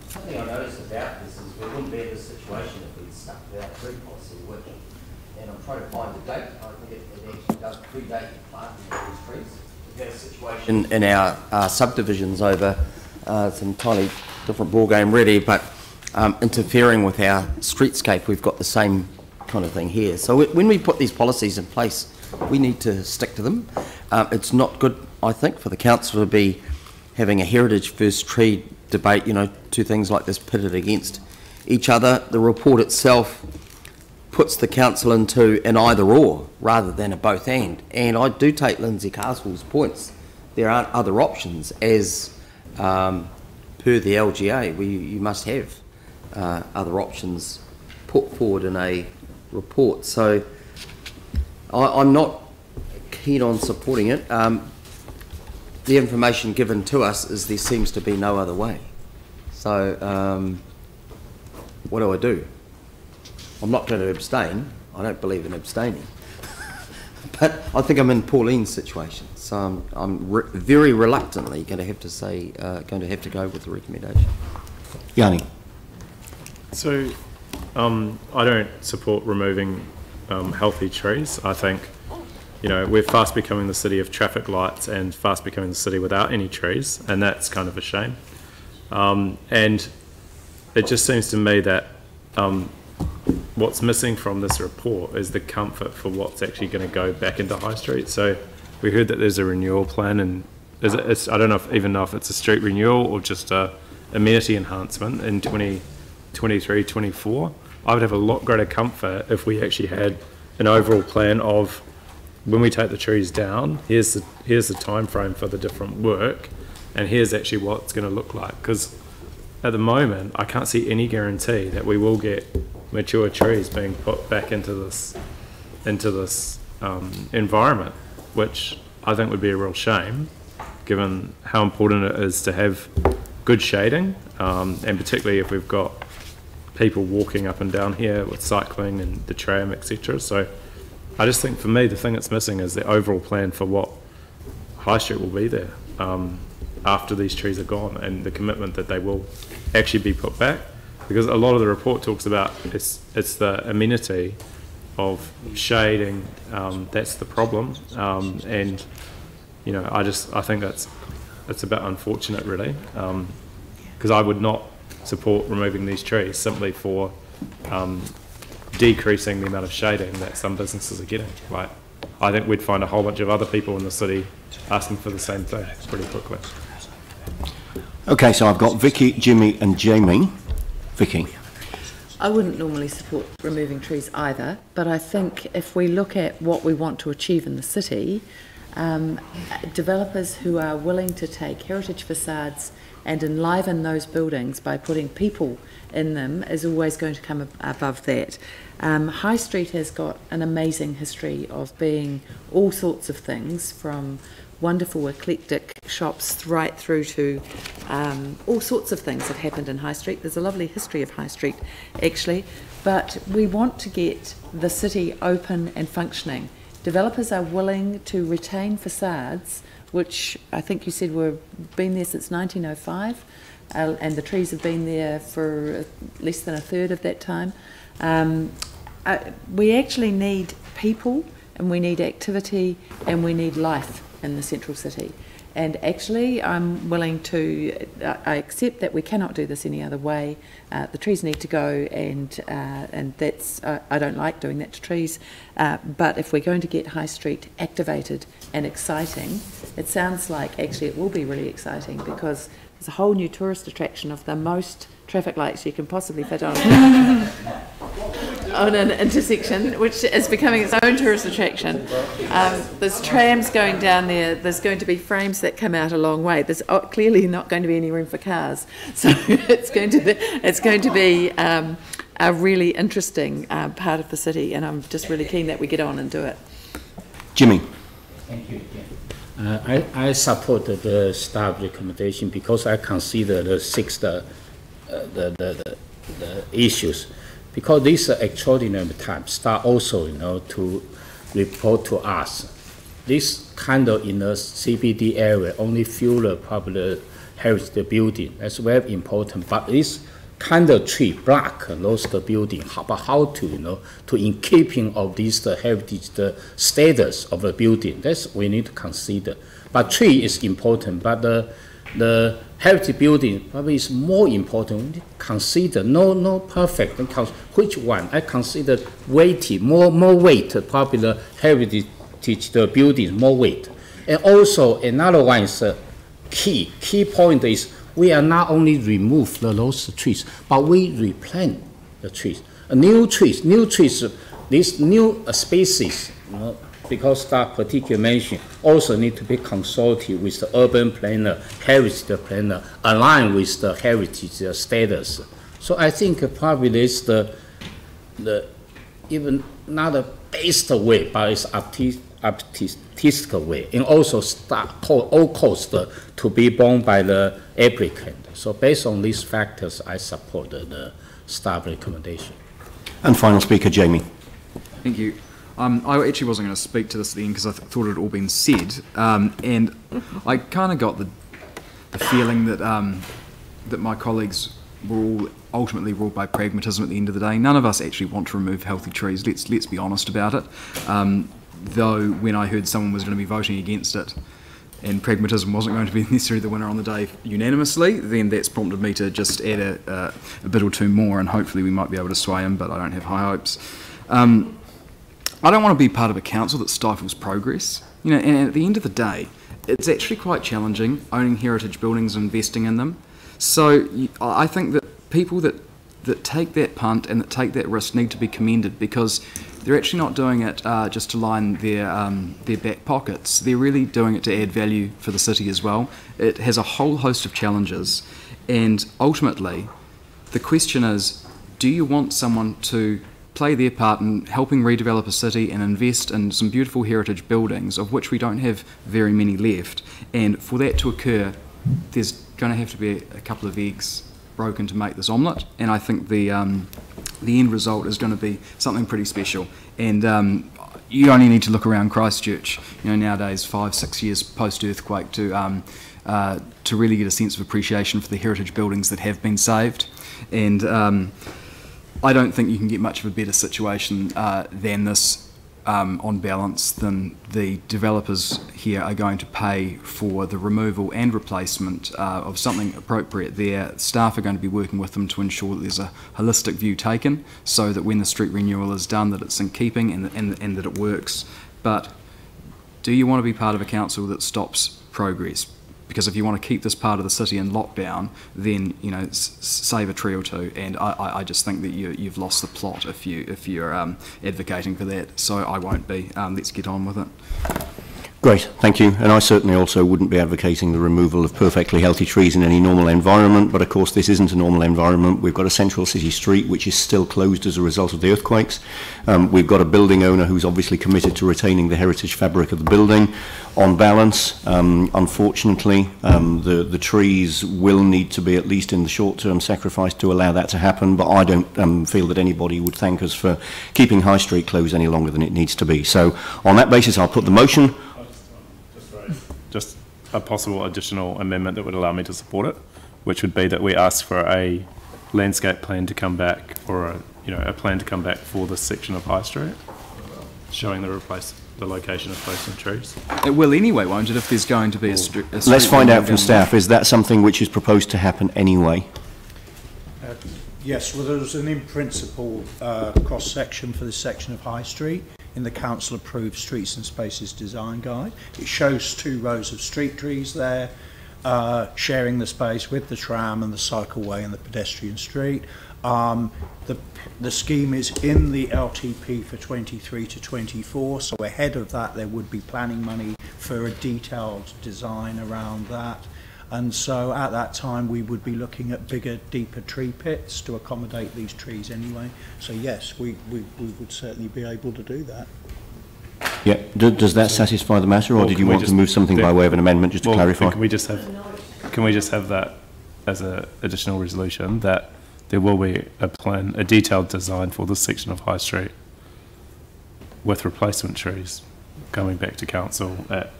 [SPEAKER 10] Something I noticed about this is we wouldn't be in this situation if we'd stuck with our tree policy, and I'm trying to find the date. I think it actually does predate the planting of these trees. We've had a situation in our subdivisions over, it's an entirely different ballgame really, but interfering with our streetscape, we've got the same kind of thing here. So when we put these policies in place, we need to stick to them. It's not good, I think, for the council to be having a heritage versus tree debate, you know, two things like this pitted against each other. The report itself puts the council into an either or rather than a both and I do take Lindsay Castle's points. There aren't other options as per the LGA. You must have other options put forward in a report. So I'm not keen on supporting it. The information given to us is there seems to be no other way. So what do? I'm not going to abstain. I don't believe in abstaining. But I think I'm in Pauline's situation. So I'm very reluctantly going to have to say, going to have to go with the recommendation.
[SPEAKER 1] Yanni.
[SPEAKER 11] So I don't support removing healthy trees. I think, you know, we're fast becoming the city of traffic lights and fast becoming the city without any trees, and that's kind of a shame. And it just seems to me that what's missing from this report is the comfort for what's actually going to go back into High Street. So we heard that there's a renewal plan, and I don't know even know if it's a street renewal or just a amenity enhancement in 2023, 24. I would have a lot greater comfort if we actually had an overall plan of, when we take the trees down, here's the time frame for the different work, and here's actually what it's going to look like. Because at the moment, I can't see any guarantee that we will get mature trees being put back into this environment, which I think would be a real shame, given how important it is to have good shading, and particularly if we've got people walking up and down here with cycling and the tram, etc. So I just think, for me, the thing that's missing is the overall plan for what High Street will be there after these trees are gone, and the commitment that they will actually be put back. Because a lot of the report talks about it's the amenity of shading that's the problem, and you know, I think it's a bit unfortunate, really, because I would not support removing these trees simply for decreasing the amount of shading that some businesses are getting. Like, I think we'd find a whole bunch of other people in the city asking for the same thing pretty quickly.
[SPEAKER 1] Okay, so I've got Vicky, Jimmy and Jamie. Vicky.
[SPEAKER 17] I wouldn't normally support removing trees either, but I think if we look at what we want to achieve in the city, developers who are willing to take heritage facades and enliven those buildings by putting people in them is always going to come above that. High Street has got an amazing history of being all sorts of things, from wonderful eclectic shops right through to all sorts of things have happened in High Street. There's a lovely history of High Street actually, but we want to get the city open and functioning. Developers are willing to retain facades, which I think you said were been there since 1905, and the trees have been there for less than a third of that time. We actually need people, and we need activity, and we need life in the central city. And actually, I'm willing to, I accept that we cannot do this any other way. The trees need to go, and that's, I don't like doing that to trees. But if we're going to get High Street activated and exciting, it sounds like actually it will be really exciting, because there's a whole new tourist attraction of the most traffic lights you can possibly fit on on an intersection, which is becoming its own tourist attraction. There's trams going down there. There's going to be frames that come out a long way. There's clearly not going to be any room for cars, so it's going to be a really interesting part of the city, and I'm just really keen that we get on and do it.
[SPEAKER 1] Jimmy.
[SPEAKER 5] Thank you. I support the staff recommendation because I consider the issues, because this extraordinary time start also, to report to us. This kind of in the CBD area only fuel probably heritage building. That's very important. But this kind of tree block those the building. But how to, to in keeping of this the heritage the status of the building. That's we need to consider. But tree is important. But the heritage building probably is more important. We need to consider no perfect. Which one? I consider weighty, more weight. Probably the heritage the building more weight. And also another one is key point is we are not only remove those trees, but we replant the trees. New trees. These new species. Because that particular mention also need to be consulted with the urban planner, heritage planner, aligned with the heritage status. So I think probably this the even not the best way, but it's artistic way, and also all cost to be borne by the applicant. So based on these factors, I support the staff recommendation.
[SPEAKER 1] And final speaker, Jamie.
[SPEAKER 2] Thank you. I actually wasn't going to speak to this at the end because I thought it had all been said, and I kind of got the feeling that that my colleagues were all ultimately ruled by pragmatism at the end of the day. None of us actually want to remove healthy trees. Let's be honest about it. Though when I heard someone was going to be voting against it, and pragmatism wasn't going to be necessarily the winner on the day unanimously, then that's prompted me to just add a bit or two more, and hopefully we might be able to sway him, but I don't have high hopes. I don't want to be part of a council that stifles progress. And at the end of the day, it's actually quite challenging owning heritage buildings and investing in them. So I think that people that take that punt and that take that risk need to be commended, because they're actually not doing it just to line their back pockets. They're really doing it to add value for the city as well. It has a whole host of challenges, and ultimately the question is, do you want someone to play their part in helping redevelop a city and invest in some beautiful heritage buildings, of which we don't have very many left? And for that to occur, there's going to have to be a couple of eggs broken to make this omelette, and I think the end result is going to be something pretty special. And you only need to look around Christchurch, nowadays 5-6 years post-earthquake to really get a sense of appreciation for the heritage buildings that have been saved. And I don't think you can get much of a better situation than this on balance, then the developers here are going to pay for the removal and replacement of something appropriate there. Staff are going to be working with them to ensure that there's a holistic view taken, so that when the street renewal is done, that it's in keeping and that it works. But do you want to be part of a council that stops progress? Because if you want to keep this part of the city in lockdown, then, you know, save a tree or two. And I just think that you've lost the plot if you're advocating for that. So I won't be. Let's get on with it.
[SPEAKER 1] Great, thank you. And I certainly also wouldn't be advocating the removal of perfectly healthy trees in any normal environment, but of course this isn't a normal environment. We've got a central city street which is still closed as a result of the earthquakes. We've got a building owner who's obviously committed to retaining the heritage fabric of the building. On balance, unfortunately, the trees will need to be, at least in the short term, sacrificed to allow that to happen, but I don't feel that anybody would thank us for keeping High Street closed any longer than it needs to be. So on that basis, I'll put the motion.
[SPEAKER 11] Just a possible additional amendment that would allow me to support it, which would be that we ask for a landscape plan to come back, or a plan to come back for this section of High Street, showing the location of placement trees.
[SPEAKER 2] It will anyway, won't it, if there's going to be a street?
[SPEAKER 1] Let's find out from staff. Is that something which is proposed to happen anyway?
[SPEAKER 13] Yes, well, there's an in-principle cross-section for this section of High Street in the council-approved Streets and Spaces Design Guide. It shows 2 rows of street trees there, sharing the space with the tram and the cycleway and the pedestrian street. The scheme is in the LTP for 23 to 24, so ahead of that there would be planning money for a detailed design around that. And so at that time we would be looking at bigger, deeper tree pits to accommodate these trees anyway. So yes, we would certainly be able to do that.
[SPEAKER 1] Yeah. Does that satisfy the matter, or did you want to move something by way of an amendment, just to clarify?
[SPEAKER 11] Can we just have that as an additional resolution, that there will be a detailed design for this section of High Street with replacement trees coming back to council at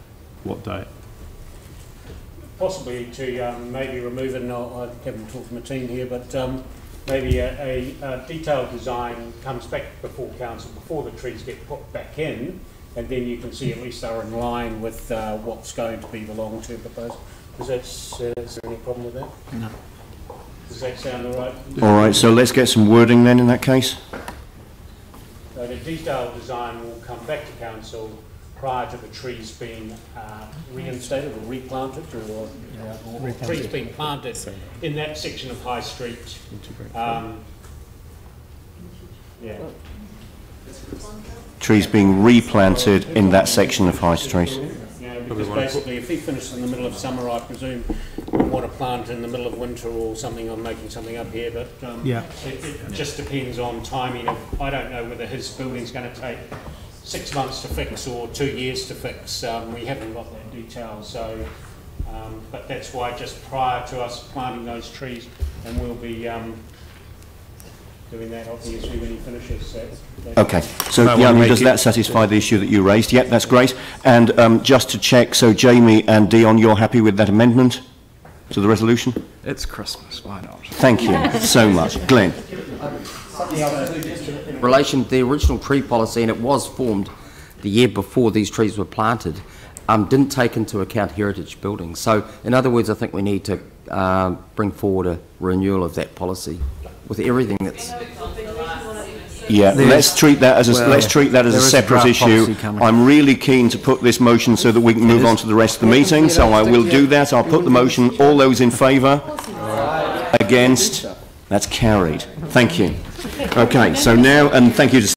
[SPEAKER 11] what date?
[SPEAKER 12] Possibly to maybe remove it, and I haven't talked to my team here, but maybe a detailed design comes back before council before the trees get put back in, and then you can see at least they're in line with what's going to be the long-term proposal. Is there any problem with that?
[SPEAKER 3] No.
[SPEAKER 12] Does that sound all right?
[SPEAKER 1] All right, so let's get some wording then in that case.
[SPEAKER 12] So the detailed design will come back to council prior to the trees being reinstated or replanted, or trees being planted in that section of High Street.
[SPEAKER 1] Trees being replanted in that section of High Street.
[SPEAKER 12] Because basically if he finishes in the middle of summer, I presume we want to plant in the middle of winter or something. I'm making something up here, but it just depends on timing. I don't know whether his building's going to take 6 months to fix or 2 years to fix. We haven't got that detail, so but that's why just prior to us planting those trees, and we'll be doing that obviously when he finishes.
[SPEAKER 1] Okay, so does that satisfy the issue that you raised? Yep, that's great. And just to check, so Jamie and Dion, you're happy with that amendment to the resolution?
[SPEAKER 2] It's Christmas, why not?
[SPEAKER 1] Thank you so much. Glenn.
[SPEAKER 10] Something else too, just in relation to the original tree policy, and it was formed the year before these trees were planted, didn't take into account heritage buildings. So in other words, I think we need to bring forward a renewal of that policy with everything that's...
[SPEAKER 1] Yeah, let's treat that as a separate issue. I'm really keen to put this motion so that we can move on to the rest of the meeting, so I will do that. I'll put the motion. All those in favour? Against? That's carried. Thank you. Okay, so now, and thank you to